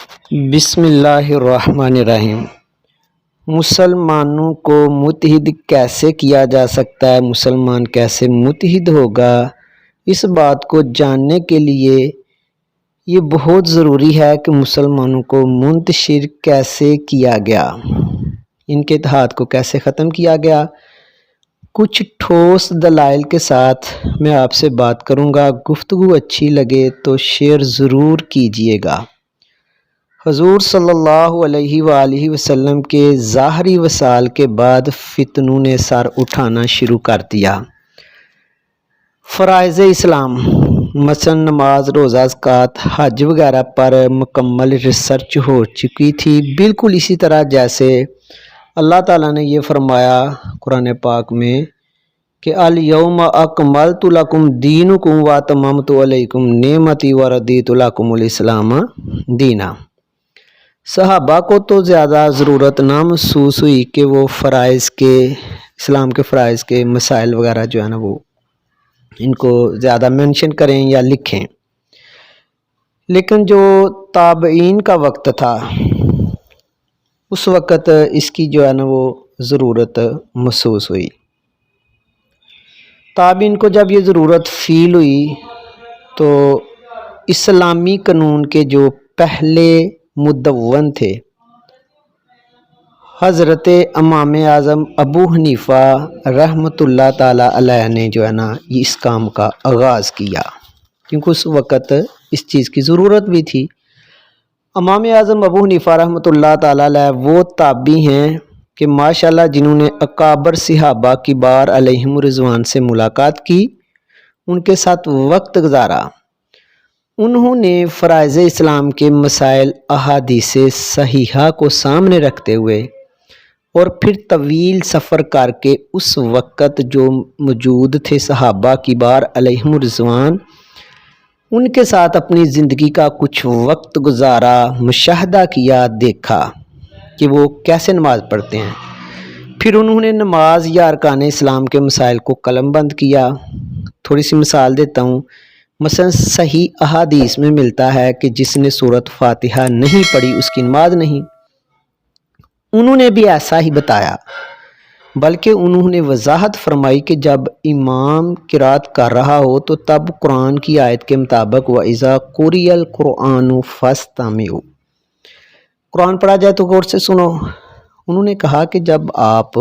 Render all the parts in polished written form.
بسم اللہ الرحمن الرحیم۔ مسلمانوں کو متحد کیسے کیا جا سکتا ہے، مسلمان کیسے متحد ہوگا، اس بات کو جاننے کے لیے یہ بہت ضروری ہے کہ مسلمانوں کو منتشر کیسے کیا گیا، ان کے اتحاد کو کیسے ختم کیا گیا۔ کچھ ٹھوس دلائل کے ساتھ میں آپ سے بات کروں گا، گفتگو اچھی لگے تو شیئر ضرور کیجئے گا۔ حضور صلی اللہ علیہ وآلہ وسلم کے ظاہری وصال کے بعد فتنوں نے سر اٹھانا شروع کر دیا۔ فرائض اسلام مثلا نماز، روزہ، زکوٰۃ، حج وغیرہ پر مکمل ریسرچ ہو چکی تھی، بالکل اسی طرح جیسے اللہ تعالیٰ نے یہ فرمایا قرآن پاک میں کہ الیوم اکملت لکم دینکم واتممت علیکم نعمتی ورضیت لکم الاسلام دینا۔ صحابہ کو تو زیادہ ضرورت نہ محسوس ہوئی کہ وہ فرائض کے، اسلام کے فرائض کے مسائل وغیرہ جو ہے نا وہ ان کو زیادہ مینشن کریں یا لکھیں، لیکن جو تابعین کا وقت تھا اس وقت اس کی جو ہے نا وہ ضرورت محسوس ہوئی۔ تابعین کو جب یہ ضرورت فیل ہوئی تو اسلامی قانون کے جو پہلے مدون تھے حضرت امام اعظم ابو حنیفہ رحمۃ اللہ تعالی علیہ نے جو ہے نا یہ اس کام کا آغاز کیا، کیونکہ اس وقت اس چیز کی ضرورت بھی تھی۔ امام اعظم ابو حنیفہ رحمۃ اللہ تعالی علیہ وہ تابعی ہیں کہ ماشاءاللہ جنہوں نے اکابر صحابہ کبار علیہم رضوان سے ملاقات کی، ان کے ساتھ وقت گزارا۔ انہوں نے فرائض اسلام کے مسائل احادیث صحیحہ کو سامنے رکھتے ہوئے اور پھر طویل سفر کر کے اس وقت جو موجود تھے صحابہ کبار علیہم رضوان، ان کے ساتھ اپنی زندگی کا کچھ وقت گزارا، مشاہدہ کیا، دیکھا کہ وہ کیسے نماز پڑھتے ہیں۔ پھر انہوں نے نماز یا ارکان اسلام کے مسائل کو قلم بند کیا۔ تھوڑی سی مثال دیتا ہوں، مثلا صحیح احادیث میں ملتا ہے کہ جس نے سورۃ فاتحہ نہیں پڑھی اس کی نماز نہیں۔ انہوں نے بھی ایسا ہی بتایا، بلکہ انہوں نے وضاحت فرمائی کہ جب امام قرات کر رہا ہو تو تب قرآن کی آیت کے مطابق وَإِذَا قُرِئَ الْقُرْآنُ فَاسْتَمِعُوا، قرآن پڑھا جائے تو غور سے سنو۔ انہوں نے کہا کہ جب آپ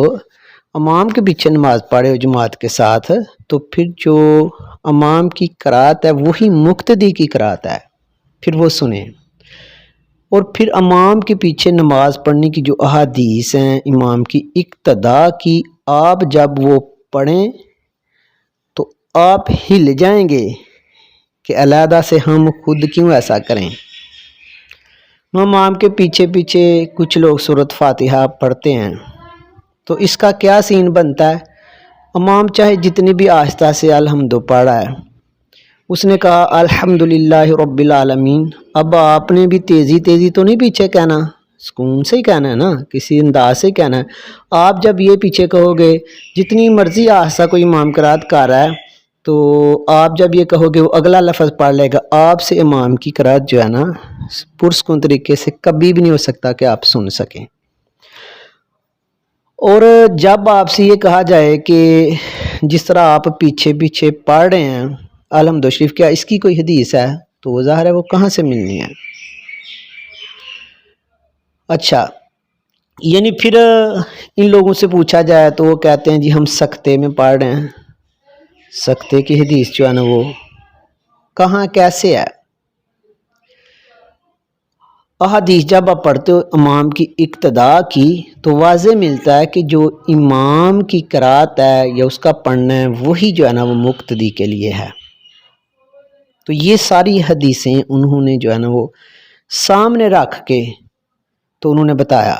امام کے پیچھے نماز پڑھے ہو جماعت کے ساتھ تو پھر جو امام کی قرات ہے وہی مقتدی کی قرات ہے، پھر وہ سنیں۔ اور پھر امام کے پیچھے نماز پڑھنے کی جو احادیث ہیں امام کی اقتداء کی، آپ جب وہ پڑھیں تو آپ ہل جائیں گے کہ علیحدہ سے ہم خود کیوں ایسا کریں۔ امام کے پیچھے پیچھے کچھ لوگ سورۃ فاتحہ پڑھتے ہیں تو اس کا کیا سین بنتا ہے؟ امام چاہے جتنی بھی آہستہ سے الحمد پڑھ رہا ہے، اس نے کہا الحمدللہ رب العالمین، اب آپ نے بھی تیزی تیزی تو نہیں پیچھے کہنا، سکون سے ہی کہنا ہے نا، کسی انداز سے کہنا ہے۔ آپ جب یہ پیچھے کہو گے، جتنی مرضی آہستہ کوئی امام قرات کر رہا ہے تو آپ جب یہ کہو گے وہ اگلا لفظ پڑھ لے گا، آپ سے امام کی قرات جو ہے نا پرسکون طریقے سے کبھی بھی نہیں ہو سکتا کہ آپ سن سکیں۔ اور جب آپ سے یہ کہا جائے کہ جس طرح آپ پیچھے پیچھے پڑھ رہے ہیں الحمد شریف، کیا اس کی کوئی حدیث ہے؟ تو وہ ظاہر ہے وہ کہاں سے ملنی ہے۔ اچھا، یعنی پھر ان لوگوں سے پوچھا جائے تو وہ کہتے ہیں جی ہم سکتے میں پڑھ رہے ہیں۔ سکتے کی حدیث جو ہے نا وہ کہاں کیسے ہے؟ احادیث جب آپ پڑھتے ہو امام کی اقتداء کی تو واضح ملتا ہے کہ جو امام کی قرات ہے یا اس کا پڑھنا ہے وہی جو ہے نا وہ مقتدی کے لیے ہے۔ تو یہ ساری حدیثیں انہوں نے جو ہے نا وہ سامنے رکھ کے تو انہوں نے بتایا۔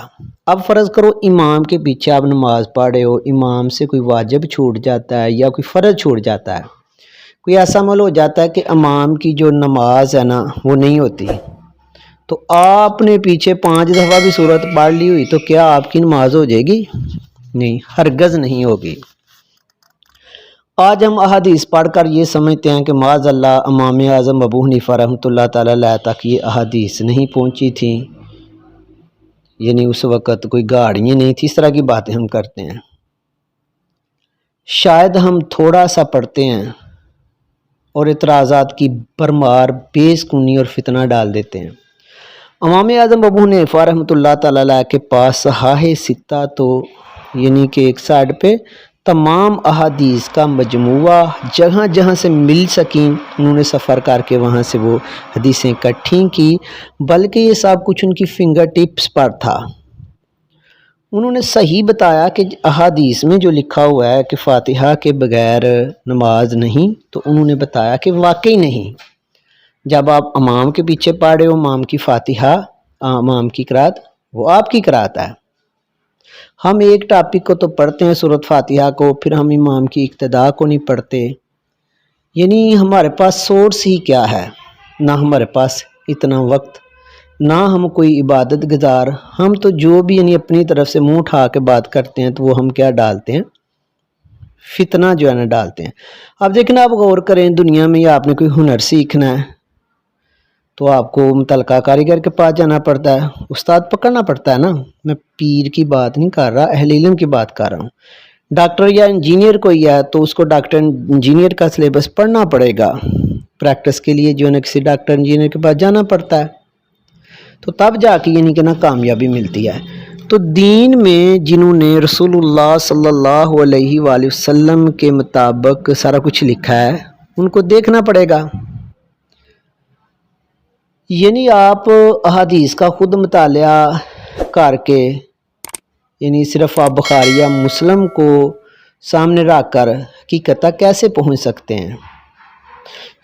اب فرض کرو امام کے پیچھے آپ نماز پڑھ رہے ہو، امام سے کوئی واجب چھوٹ جاتا ہے یا کوئی فرض چھوٹ جاتا ہے، کوئی ایسا عمل ہو جاتا ہے کہ امام کی جو نماز ہے نا وہ نہیں ہوتی، تو آپ نے پیچھے 5 دفعہ بھی سورت پڑھ لی ہوئی تو کیا آپ کی نماز ہو جائے گی؟ نہیں، ہرگز نہیں ہوگی۔ آج ہم احادیث پڑھ کر یہ سمجھتے ہیں کہ معاذ اللہ امام اعظم ابو حنیفہ رحمۃ اللہ تعالیٰ علیہ تک یہ احادیث نہیں پہنچی تھیں، یعنی اس وقت کوئی گاڑیاں نہیں تھی، اس طرح کی باتیں ہم کرتے ہیں۔ شاید ہم تھوڑا سا پڑھتے ہیں اور اعتراضات کی بھرمار بیس کنی اور فتنہ ڈال دیتے ہیں۔ امام اعظم ابو حنیفہ رحمۃ اللہ تعالیٰ علیہ کے پاس صحاح ستہ تو یعنی کہ ایک سائڈ پہ تمام احادیث کا مجموعہ جہاں جہاں سے مل سکیں انہوں نے سفر کر کے وہاں سے وہ حدیثیں اکٹھی کی، بلکہ یہ سب کچھ ان کی فنگر ٹپس پر تھا۔ انہوں نے صحیح بتایا کہ احادیث میں جو لکھا ہوا ہے کہ فاتحہ کے بغیر نماز نہیں، تو انہوں نے بتایا کہ واقعی نہیں۔ جب آپ امام کے پیچھے پڑھ رہے ہو، امام کی فاتحہ، امام کی قرات وہ آپ کی قرات ہے۔ ہم ایک ٹاپک کو تو پڑھتے ہیں سورۃ فاتحہ کو، پھر ہم امام کی اقتداء کو نہیں پڑھتے، یعنی ہمارے پاس سورس ہی کیا ہے؟ نہ ہمارے پاس اتنا وقت، نہ ہم کوئی عبادت گزار، ہم تو جو بھی یعنی اپنی طرف سے منہ اٹھا کے بات کرتے ہیں تو وہ ہم کیا ڈالتے ہیں؟ فتنہ جو ہے نا ڈالتے ہیں۔ اب دیکھنا، آپ غور کریں، دنیا میں یا آپ نے کوئی ہنر سیکھنا ہے تو آپ کو متعلقہ کاریگر کے پاس جانا پڑتا ہے، استاد پکڑنا پڑتا ہے نا۔ میں پیر کی بات نہیں کر رہا، اہل علم کی بات کر رہا ہوں۔ ڈاکٹر یا انجینئر کوئی ہے تو اس کو ڈاکٹر انجینئر کا سلیبس پڑھنا پڑے گا، پریکٹس کے لیے جو ہے نا کسی ڈاکٹر انجینئر کے پاس جانا پڑتا ہے، تو تب جا کے یعنی کہ نا کامیابی ملتی ہے۔ تو دین میں جنہوں نے رسول اللہ صلی اللہ علیہ وآلہ وسلم کے مطابق سارا کچھ لکھا ہے ان کو دیکھنا پڑے گا۔ یعنی آپ احادیث کا خود مطالعہ کر کے یعنی صرف آپ بخاری یا مسلم کو سامنے رکھ کر حقیقت تک کیسے پہنچ سکتے ہیں؟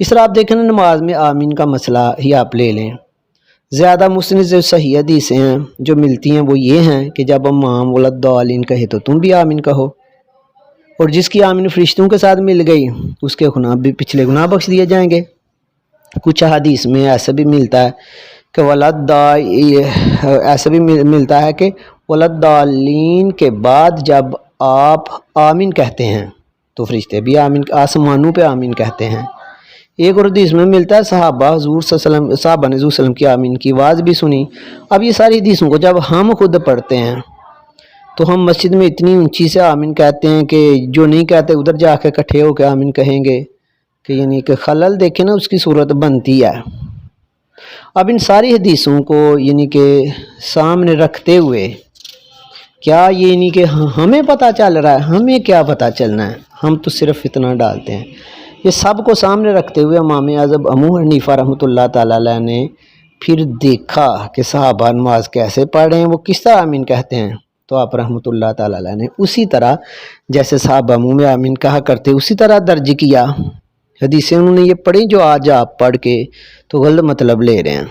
اس طرح آپ دیکھیں نا، نماز میں آمین کا مسئلہ ہی آپ لے لیں، زیادہ مسند جو صحیح حدیثیں ہیں جو ملتی ہیں وہ یہ ہیں کہ جب امام ولدالین کہے تو تم بھی آمین کہو، اور جس کی آمین فرشتوں کے ساتھ مل گئی اس کے گناہ بھی پچھلے گناہ بخش دیے جائیں گے۔ کچھ حدیث میں ایسا بھی ملتا ہے کہ ایسا بھی ملتا ہے کہ ولدالین کے بعد جب آپ آمین کہتے ہیں تو فرشتے بھی آمین، آسمانوں پہ آمین کہتے ہیں۔ ایک اور حدیث میں ملتا ہے صحابہ نے حضور صلی اللہ علیہ وسلم کی آمین کی آواز بھی سنی۔ اب یہ ساری حدیثوں کو جب ہم خود پڑھتے ہیں تو ہم مسجد میں اتنی اونچی سے آمین کہتے ہیں کہ جو نہیں کہتے ادھر جا کے اکٹھے ہو کے آمین کہیں گے، کہ یعنی کہ خلل دیکھیں نا اس کی صورت بنتی ہے۔ اب ان ساری حدیثوں کو یعنی کہ سامنے رکھتے ہوئے کیا یعنی کہ ہمیں پتہ چل رہا ہے؟ ہمیں کیا پتہ چلنا ہے؟ ہم تو صرف فتنہ ڈالتے ہیں۔ یہ سب کو سامنے رکھتے ہوئے امام اعظم ابو حنیفہ رحمۃ اللہ تعالیٰ علیہ نے پھر دیکھا کہ صحابہ نماز کیسے پڑھ رہے ہیں، وہ کس طرح آمین کہتے ہیں، تو آپ رحمۃ اللہ تعالیٰ علیہ نے اسی طرح جیسے صحابہ منہ میں آمین کہا کرتے اسی طرح درج کیا۔ حدیثیں انہوں نے یہ پڑھی جو آج آپ پڑھ کے تو غلط مطلب لے رہے ہیں۔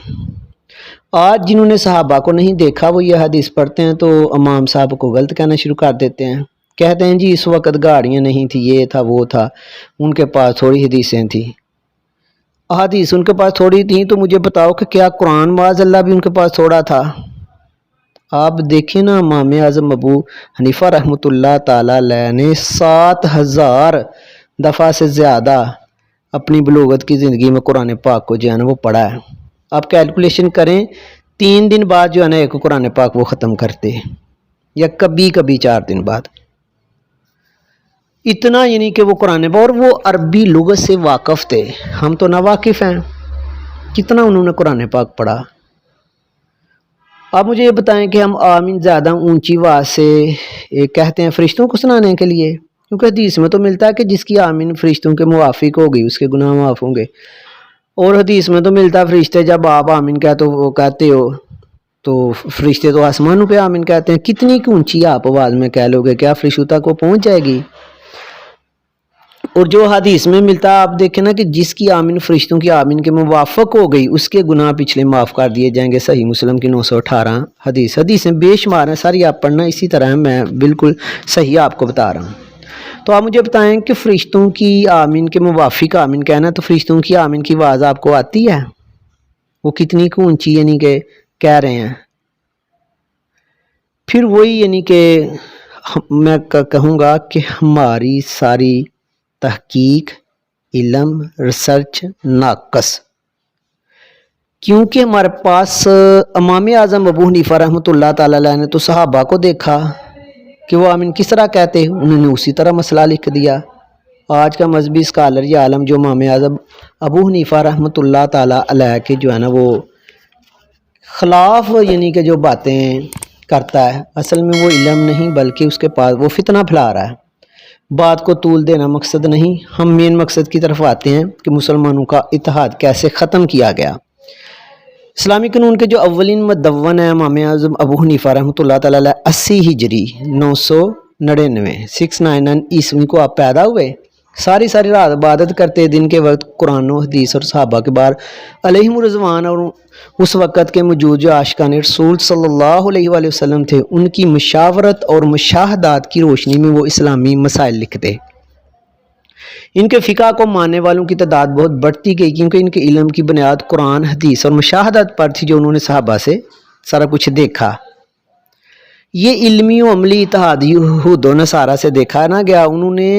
آج جنہوں نے صحابہ کو نہیں دیکھا وہ یہ حدیث پڑھتے ہیں تو امام صاحب کو غلط کہنا شروع کر دیتے ہیں، کہتے ہیں جی اس وقت گاڑیاں نہیں تھی، یہ تھا وہ تھا، ان کے پاس تھوڑی حدیثیں تھیں۔ احادیث ان کے پاس تھوڑی تھیں تو مجھے بتاؤ کہ کیا قرآن معاذ اللہ بھی ان کے پاس تھوڑا تھا؟ آپ دیکھیں نا، امام اعظم ابو حنیفہ رحمۃ اللہ تعالیٰ علیہ نے 7000 دفعہ سے زیادہ اپنی بلوغت کی زندگی میں قرآن پاک کو جو ہے نا وہ پڑھا ہے۔ آپ کیلکولیشن کریں، 3 دن بعد جو ہے نا ایک قرآن پاک وہ ختم کرتے، یا کبھی کبھی 4 دن بعد، اتنا یعنی کہ وہ قرآن پاک، اور وہ عربی لغت سے واقف تھے، ہم تو نا واقف ہیں۔ کتنا انہوں نے قرآن پاک پڑھا؟ آپ مجھے یہ بتائیں کہ ہم آمین زیادہ اونچی آواز سے کہتے ہیں فرشتوں کو سنانے کے لیے، کیونکہ حدیث میں تو ملتا ہے کہ جس کی آمین فرشتوں کے موافق ہوگی اس کے گناہ معاف ہوں گے، اور حدیث میں تو ملتا ہے فرشتے جب آپ آمین کہتے ہو تو فرشتے تو آسمانوں پہ آمین کہتے ہیں۔ کتنی اونچی آپ آواز میں کہہ لو گے، کیا فرشتوں تک وہ پہنچ جائے گی؟ اور جو حدیث میں ملتا ہے آپ دیکھیں نا کہ جس کی آمین فرشتوں کی آمین کے موافق ہو گئی اس کے گناہ پچھلے معاف کر دیے جائیں گے۔ صحیح مسلم کی 918 حدیثیں بے شمار ہیں، ساری آپ پڑھنا، اسی طرح ہے، میں بالکل صحیح آپ کو بتا رہا ہوں۔ تو آپ مجھے بتائیں کہ فرشتوں کی آمین کے موافق آمین کہنا، تو فرشتوں کی آمین کی آواز آپ کو آتی ہے؟ وہ کتنی اونچی یعنی کہ کہہ رہے ہیں۔ پھر وہی یعنی کہ میں کہوں گا کہ ہماری ساری تحقیق علم ریسرچ ناقص، کیونکہ ہمارے پاس امام اعظم ابو حنیفہ رحمۃ اللہ تعالیٰ علیہ نے تو صحابہ کو دیکھا کہ وہ آمین کس طرح کہتے ہیں، انہوں نے اسی طرح مسئلہ لکھ دیا۔ آج کا مذہبی اسکالر یا عالم جو امام اعظم ابو حنیفہ رحمۃ اللہ تعالیٰ علیہ کے جو ہے نا وہ خلاف یعنی کہ جو باتیں کرتا ہے، اصل میں وہ علم نہیں بلکہ اس کے پاس وہ فتنہ پھیلا رہا ہے۔ بات کو طول دینا مقصد نہیں، ہم مین مقصد کی طرف آتے ہیں کہ مسلمانوں کا اتحاد کیسے ختم کیا گیا۔ اسلامی قانون کے جو اولین مدون ہیں امام اعظم ابو حنیفہ رحمۃ اللہ تعالیٰ علیہ 80 ہجری 999 699 عیسوی کو آپ پیدا ہوئے، ساری رات عبادت کرتے، دن کے وقت قرآن و حدیث اور صحابہ کے بار علیہم الرضوان اور اس وقت کے موجود جو عاشقان رسول صلی اللہ علیہ وآلہ وسلم تھے ان کی مشاورت اور مشاہدات کی روشنی میں وہ اسلامی مسائل لکھتے۔ ان کے فقہ کو ماننے والوں کی تعداد بہت بڑھتی گئی کیونکہ ان کے علم کی بنیاد قرآن حدیث اور مشاہدات پر تھی جو انہوں نے صحابہ سے سارا کچھ دیکھا۔ یہ علمی و عملی اتحاد یہود و نصارہ سے دیکھا نہ گیا۔ انہوں نے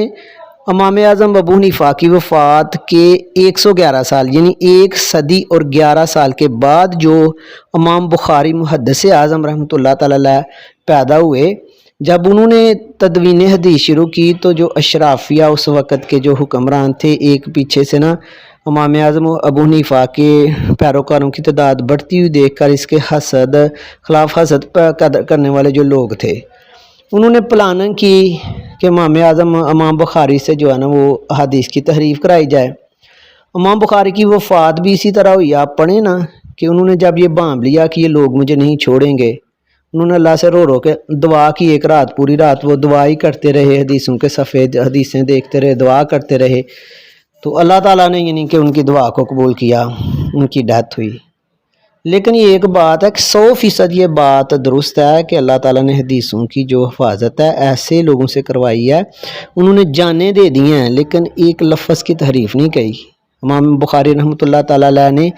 امام اعظم ابو حنیفہ کی وفات کے 111 سال یعنی 1 صدی اور 11 سال کے بعد جو امام بخاری محدث اعظم رحمۃ اللہ تعالیٰ علیہ پیدا ہوئے، جب انہوں نے تدوین حدیث شروع کی تو جو اشرافیہ اس وقت کے جو حکمران تھے ایک پیچھے سے نا امام اعظم ابو حنیفہ کے پیروکاروں کی تعداد بڑھتی ہوئی دیکھ کر اس کے خلاف حسد کرنے والے جو لوگ تھے انہوں نے پلاننگ کی کہ امام بخاری سے جو ہے نا وہ حدیث کی تحریف کرائی جائے۔ امام بخاری کی وفات بھی اسی طرح ہوئی۔ آپ پڑھیں نا کہ انہوں نے جب یہ بانب لیا کہ یہ لوگ مجھے نہیں چھوڑیں گے، انہوں نے اللہ سے رو کے دعا کی، ایک رات پوری رات وہ دعا ہی کرتے رہے، حدیثوں کے سفید حدیثیں دیکھتے رہے، دعا کرتے رہے، تو اللہ تعالیٰ نے یعنی کہ ان کی دعا کو قبول کیا، ان کی ڈیتھ ہوئی۔ لیکن یہ ایک بات ہے کہ 100% یہ بات درست ہے کہ اللہ تعالیٰ نے حدیثوں کی جو حفاظت ہے ایسے لوگوں سے کروائی ہے، انہوں نے جانیں دے دی ہیں لیکن ایک لفظ کی تحریف نہیں کہی۔ امام بخاری رحمۃ اللہ تعالیٰ علیہ نے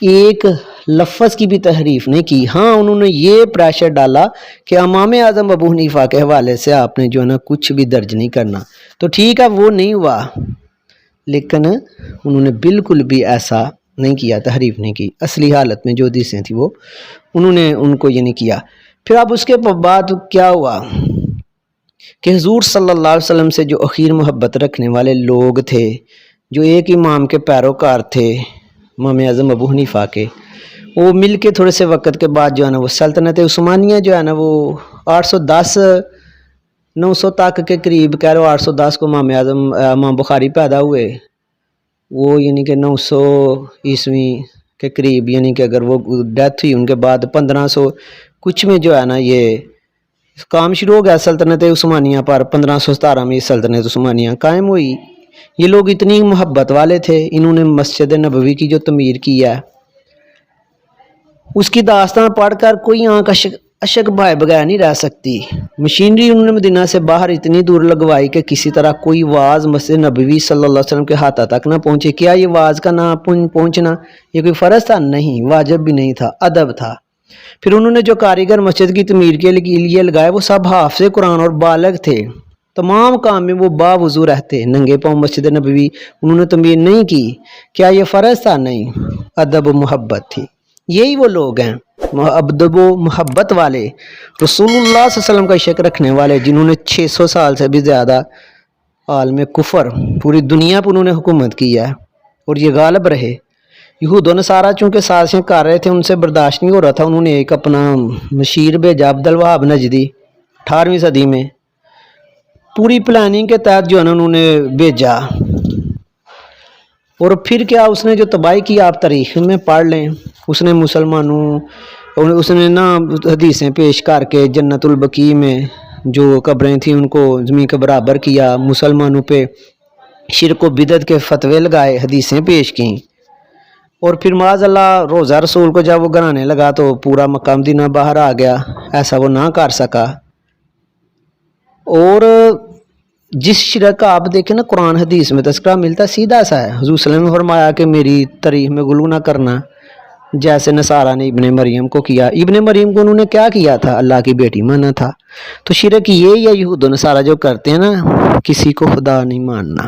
ایک لفظ کی بھی تحریف نہیں کی۔ ہاں انہوں نے یہ پریشر ڈالا کہ امام اعظم ابو حنیفہ کے حوالے سے آپ نے جو ہے نا کچھ بھی درج نہیں کرنا، تو ٹھیک ہے وہ نہیں ہوا، لیکن انہوں نے بالکل بھی ایسا نہیں کیا، تحریف نہیں کی۔ اصلی حالت میں جو حدیثیں تھیں وہ انہوں نے ان کو یہ نہیں کیا۔ پھر اب اس کے بعد کیا ہوا کہ حضور صلی اللہ علیہ وسلم سے جو اخیر محبت رکھنے والے لوگ تھے، جو ایک امام کے پیروکار تھے امام اعظم ابو حنیفہ کے، وہ مل کے تھوڑے سے وقت کے بعد جو ہے نا وہ سلطنت عثمانیہ جو ہے نا وہ 900 تک کے قریب کہہ رہے ہو، 810 کو امام بخاری پیدا ہوئے، وہ یعنی کہ 900 عیسوی کے قریب یعنی کہ اگر وہ ڈیتھ ہوئی ان کے بعد 1500 کچھ میں جو ہے نا یہ کام شروع ہو گیا سلطنت عثمانیہ پر۔ 1517 میں سلطنت عثمانیہ قائم ہوئی۔ یہ لوگ اتنی محبت والے تھے، انہوں نے مسجد نبوی کی جو تعمیر کی ہے اس کی داستان پڑھ کر کوئی آنکھ اشک بھائے بغیر نہیں رہ سکتی۔ مشینری انہوں نے مدینہ سے باہر اتنی دور لگوائی کہ کسی طرح کوئی واز مسجد نبوی صلی اللہ علیہ وسلم کے ہاتھوں تک نہ پہنچے۔ کیا یہ واز کا نہ پہنچنا یہ کوئی فرض تھا؟ نہیں، واجب بھی نہیں تھا، ادب تھا۔ پھر انہوں نے جو کاریگر مسجد کی تعمیر کے لیے لگائے وہ سب حافظ قرآن اور بالغ تھے، تمام کام میں وہ باوضو رہتے، ننگے پاؤں مسجد نبوی انہوں نے تعمیر نہیں کی۔ کیا یہ فرض تھا؟ نہیں، ادب و محبت تھی۔ یہی وہ لوگ ہیں ادب و محبت والے، رسول اللہ صلی اللہ علیہ وسلم کا عشق رکھنے والے، جنہوں نے 600 سال سے بھی زیادہ عالم کفر پوری دنیا پر انہوں نے حکومت کی ہے اور یہ غالب رہے۔ یہود و نصارہ چونکہ سازشیں کر رہے تھے، ان سے برداشت نہیں ہو رہا تھا، انہوں نے ایک اپنا مشیر بھیجا عبد الوہاب نجدی 18ویں صدی میں، پوری پلاننگ کے تحت جو ہے نا انہوں نے بھیجا، اور پھر کیا اس نے جو تباہی کی آپ تاریخ میں پڑھ لیں۔ اس نے مسلمانوں اس نے نا حدیثیں پیش کر کے جنت البقیع میں جو قبریں تھیں ان کو زمین کے برابر کیا، مسلمانوں پہ شرک و بدعت کے فتوے لگائے، حدیثیں پیش کیں، اور پھر معاذ اللہ روزہ رسول کو جب وہ گرانے لگا تو پورا مکہ مدینہ باہر آ گیا، ایسا وہ نہ کر سکا۔ اور جس شرک کا آپ دیکھیں نا قرآن حدیث میں تذکرہ ملتا سیدھا سا ہے۔ حضور صلی اللہ علیہ وسلم نے فرمایا کہ میری تاریخ میں غلو نہ کرنا، جیسے نصارہ نے ابن مریم کو کیا۔ ابن مریم کو انہوں نے کیا کیا تھا؟ اللہ کی بیٹی مانا تھا۔ تو شرک یہی ہے یہود و نصارہ جو کرتے ہیں نا، کسی کو خدا نہیں ماننا۔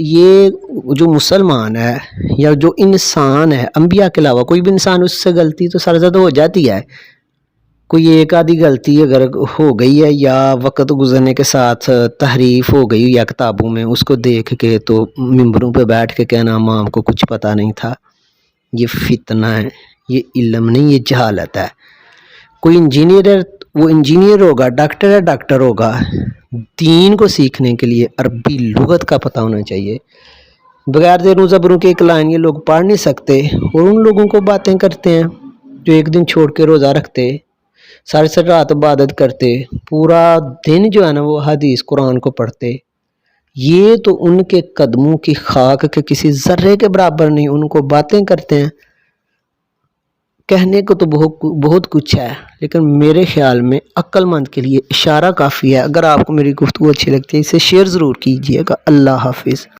یہ جو مسلمان ہے یا جو انسان ہے، انبیاء کے علاوہ کوئی بھی انسان، اس سے غلطی تو سرزد ہو جاتی ہے. کوئی ایک آدھی غلطی اگر ہو گئی ہے یا وقت گزرنے کے ساتھ تحریف ہو گئی یا کتابوں میں، اس کو دیکھ کے تو ممبروں پہ بیٹھ کے کہنا امام کو کچھ پتہ نہیں تھا، یہ فتنہ ہے، یہ علم نہیں، یہ جہالت ہے. کوئی انجینئر ہے وہ انجینئر ہوگا، ڈاکٹر ہے ڈاکٹر ہوگا. دین کو سیکھنے کے لیے عربی لغت کا پتہ ہونا چاہیے. بغیر زیروں زبروں کے ایک لائن یہ لوگ پڑھ نہیں سکتے، اور ان لوگوں کو باتیں کرتے ہیں جو ایک دن چھوڑ کے روزہ رکھتے، ساری رات عبادت کرتے، پورا دن جو ہے نا وہ حدیث قرآن کو پڑھتے. یہ تو ان کے قدموں کی خاک کے کسی ذرے کے برابر نہیں. ان کو باتیں کرتے ہیں، کہنے کو تو بہت کچھ ہے، لیکن میرے خیال میں عقل مند کے لیے اشارہ کافی ہے. اگر آپ کو میری گفتگو اچھی لگتی ہے اسے شیئر ضرور کیجیے گا. اللہ حافظ.